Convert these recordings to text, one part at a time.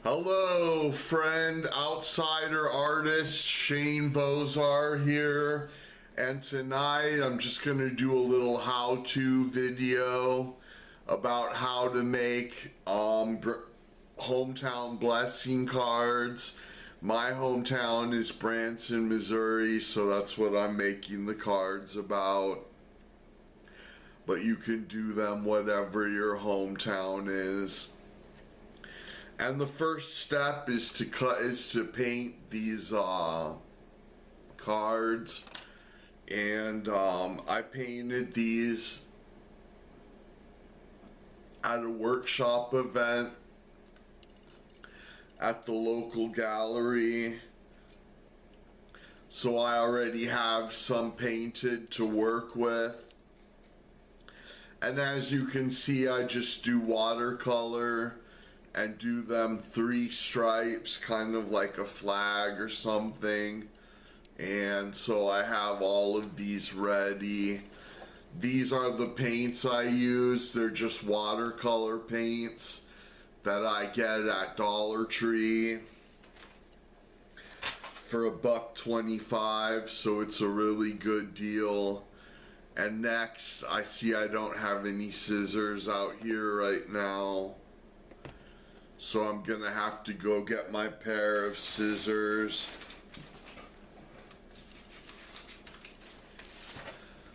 Hello, friend, outsider artist Shane Vozar here, and tonight I'm just going to do a little how-to video about how to make hometown blessing cards. My hometown is Branson, Missouri, so that's what I'm making the cards about. But you can do them whatever your hometown is. And the first step is to paint these cards, and I painted these at a workshop event at the local gallery, so I already have some painted to work with. And as you can see, I just do watercolor and do them 3 stripes, kind of like a flag or something. And so I have all of these ready. These are the paints I use. They're just watercolor paints that I get at Dollar Tree for $1.25, so it's a really good deal. And next, I see I don't have any scissors out here right now, so I'm gonna have to go get my pair of scissors.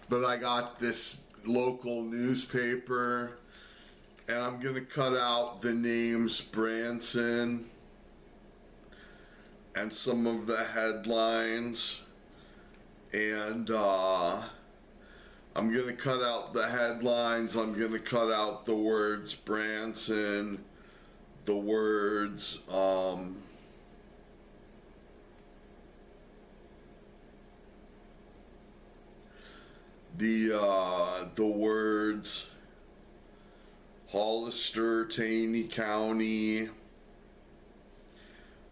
But I got this local newspaper, and I'm gonna cut out the names Branson and some of the headlines, and I'm gonna cut out the headlines. I'm gonna cut out the words Branson, the words the words Hollister, Taney County,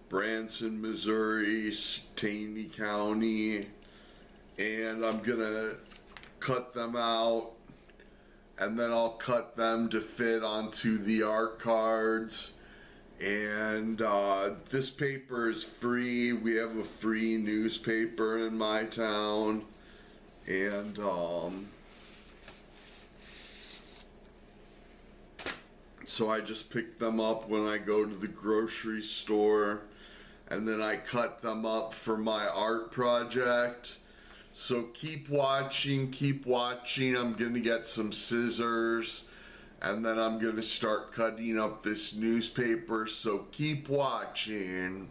Branson, Missouri, Taney County, and I'm gonna cut them out, and then I'll cut them to fit onto the art cards. And this paper is free. We have a free newspaper in my town, and so I just pick them up when I go to the grocery store, and then I cut them up for my art project. So keep watching, keep watching. I'm gonna get some scissors, and then I'm gonna start cutting up this newspaper, so keep watching.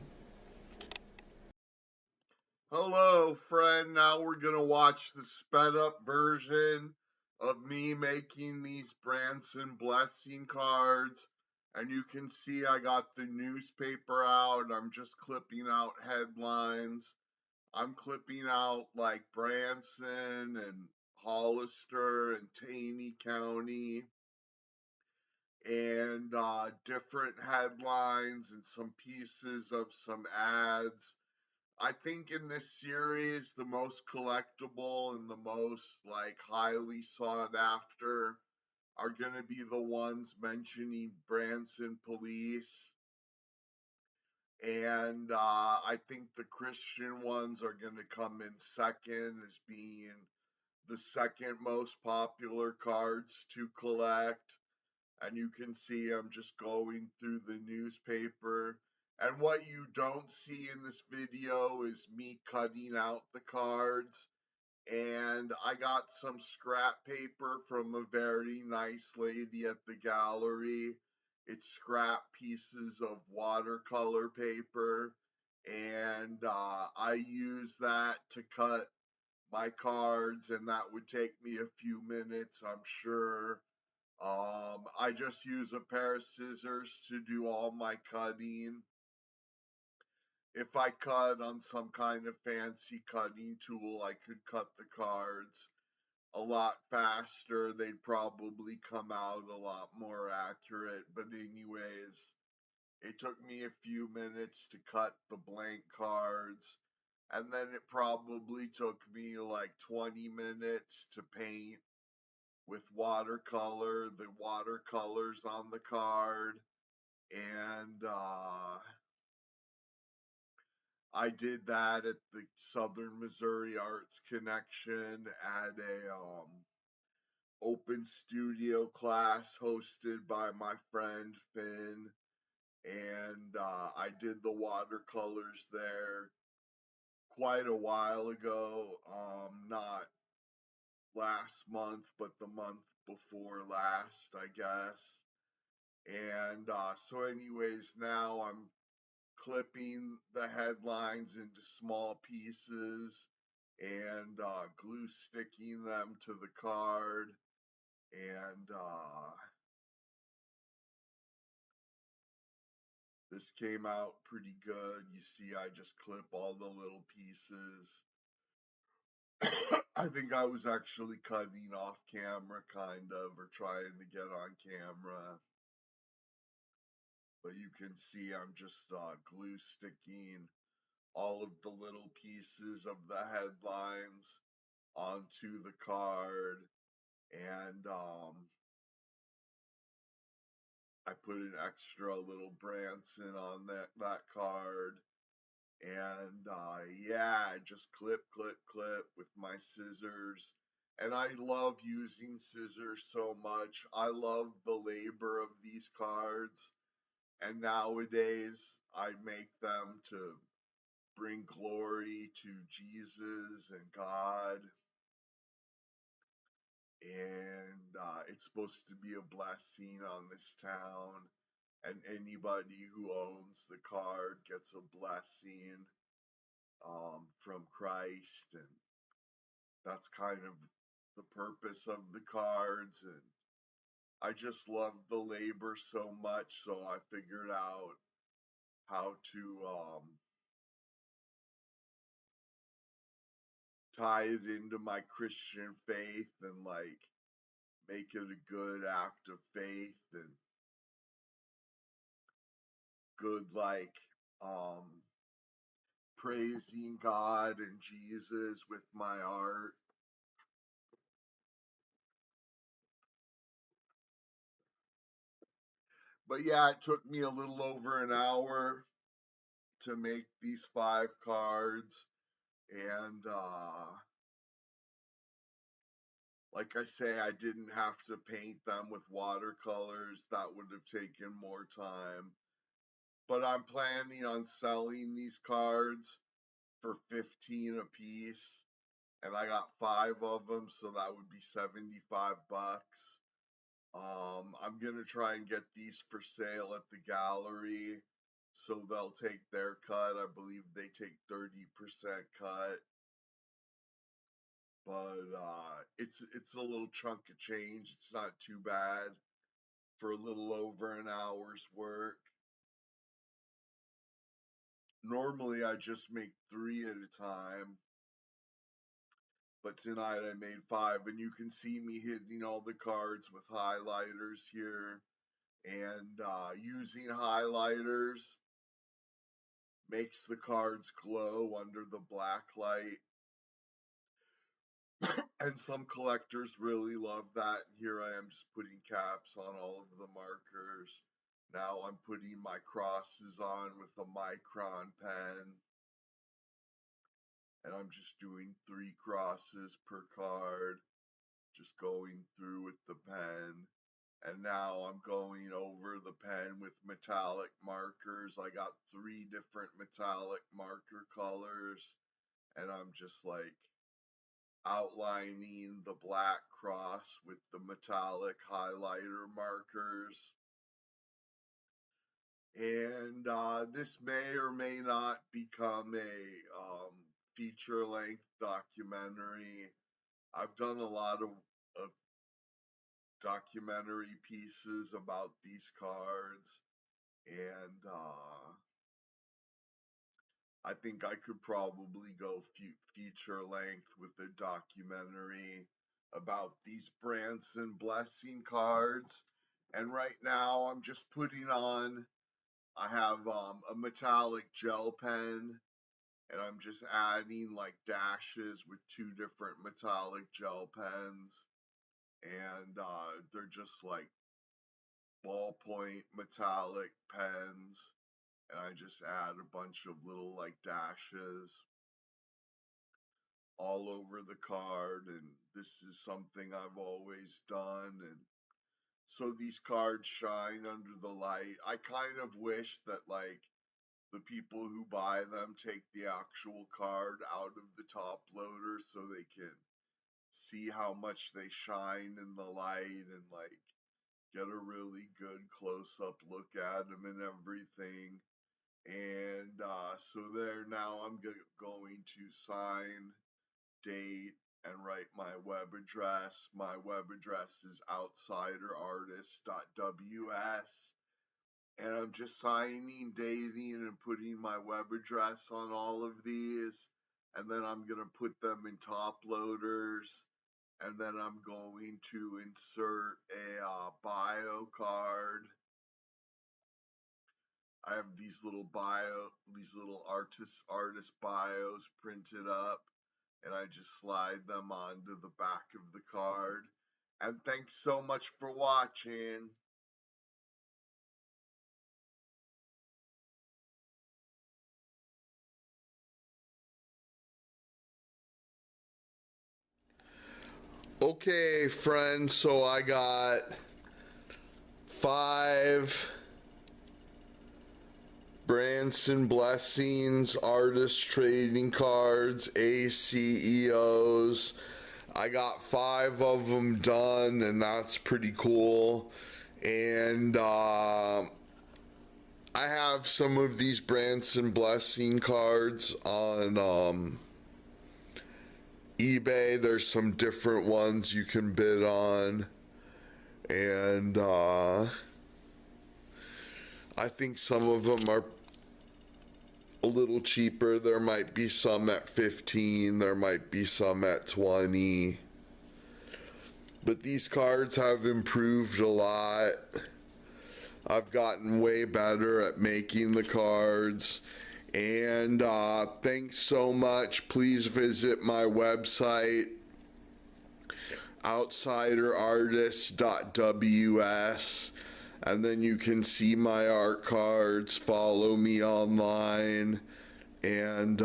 Hello, friend. Now we're gonna watch the sped up version of me making these Branson blessing cards. And you can see I got the newspaper out. I'm just clipping out headlines. I'm clipping out like Branson and Hollister and Taney County, and different headlines and some pieces of some ads. I think in this series, the most collectible and the most like highly sought after are going to be the ones mentioning Branson police. And I think the Christian ones are going to come in second as being the second most popular cards to collect. And you can see I'm just going through the newspaper. And what you don't see in this video is me cutting out the cards. And I got some scrap paper from a very nice lady at the gallery. It's scrap pieces of watercolor paper. And I use that to cut my cards, and that would take me a few minutes, I'm sure. I just use a pair of scissors to do all my cutting. If I cut on some kind of fancy cutting tool, I could cut the cards a lot faster. They'd probably come out a lot more accurate. But anyways, it took me a few minutes to cut the blank cards. And then it probably took me like 20 minutes to paint with watercolor, the watercolors on the card. And I did that at the Southern Missouri Arts Connection at a open studio class hosted by my friend Finn, and I did the watercolors there quite a while ago. Not last month, but the month before last, I guess. And so, anyways, now I'm clipping the headlines into small pieces and glue sticking them to the card. And this came out pretty good. You see, I just clip all the little pieces. I think I was actually cutting off camera, kind of, or trying to get on camera. But you can see I'm just glue sticking all of the little pieces of the headlines onto the card, and I put an extra little Branson on that card, and yeah, just clip, clip, clip with my scissors. And I love using scissors so much. I love the labor of these cards, and nowadays I make them to bring glory to Jesus and God, and it's supposed to be a blessing on this town, and anybody who owns the card gets a blessing from Christ, and that's kind of the purpose of the cards. And I just love the labor so much, so I figured out how to tie it into my Christian faith and like make it a good act of faith and good like um praising God and Jesus with my art. But yeah, it took me a little over an hour to make these 5 cards, and like I say, I didn't have to paint them with watercolors. That would have taken more time. But I'm planning on selling these cards for 15 a piece, and I got 5 of them, so that would be 75 bucks. I'm gonna try and get these for sale at the gallery, so they'll take their cut. I believe they take 30% cut, but it's a little chunk of change. It's not too bad for a little over an hour's work. Normally, I just make 3 at a time, but tonight I made 5, and you can see me hitting all the cards with highlighters here, and using highlighters makes the cards glow under the black light. And some collectors really love that. And here I am just putting caps on all of the markers. Now I'm putting my crosses on with a micron pen, and I'm just doing 3 crosses per card, just going through with the pen. And now I'm going over the pen with metallic markers. I got 3 different metallic marker colors, and I'm just like outlining the black cross with the metallic highlighter markers. And this may or may not become a feature-length documentary. I've done a lot of documentary pieces about these cards, and I think I could probably go feature length with a documentary about these Branson blessing cards. And right now I'm just putting on, I have a metallic gel pen, and I'm just adding like dashes with 2 different metallic gel pens. And they're just like ballpoint metallic pens. and I just add a bunch of little like dashes all over the card, and this is something I've always done, and so these cards shine under the light. I kind of wish that like the people who buy them take the actual card out of the top loader so they can see how much they shine in the light and like get a really good close up look at them and everything. And so there now I'm going to sign, date, and write my web address. My web address is outsiderartist.ws. And I'm just signing, dating, and putting my web address on all of these. And then I'm going to put them in top loaders. And then I'm going to insert a bio card. I have these little artist bios printed up, and I just slide them onto the back of the card. And thanks so much for watching. Okay, friends, so I got 5 Branson Blessings artist trading cards, ACEOs. I got 5 of them done, and that's pretty cool. And I have some of these Branson Blessing cards on eBay. There's some different ones you can bid on, and I think some of them are a little cheaper. There might be some at 15, there might be some at 20, but these cards have improved a lot. I've gotten way better at making the cards. And thanks so much. Please visit my website, outsiderartist.ws, and then you can see my art cards, follow me online, and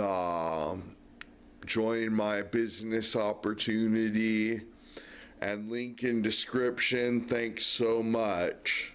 join my business opportunity, and link in description. Thanks so much.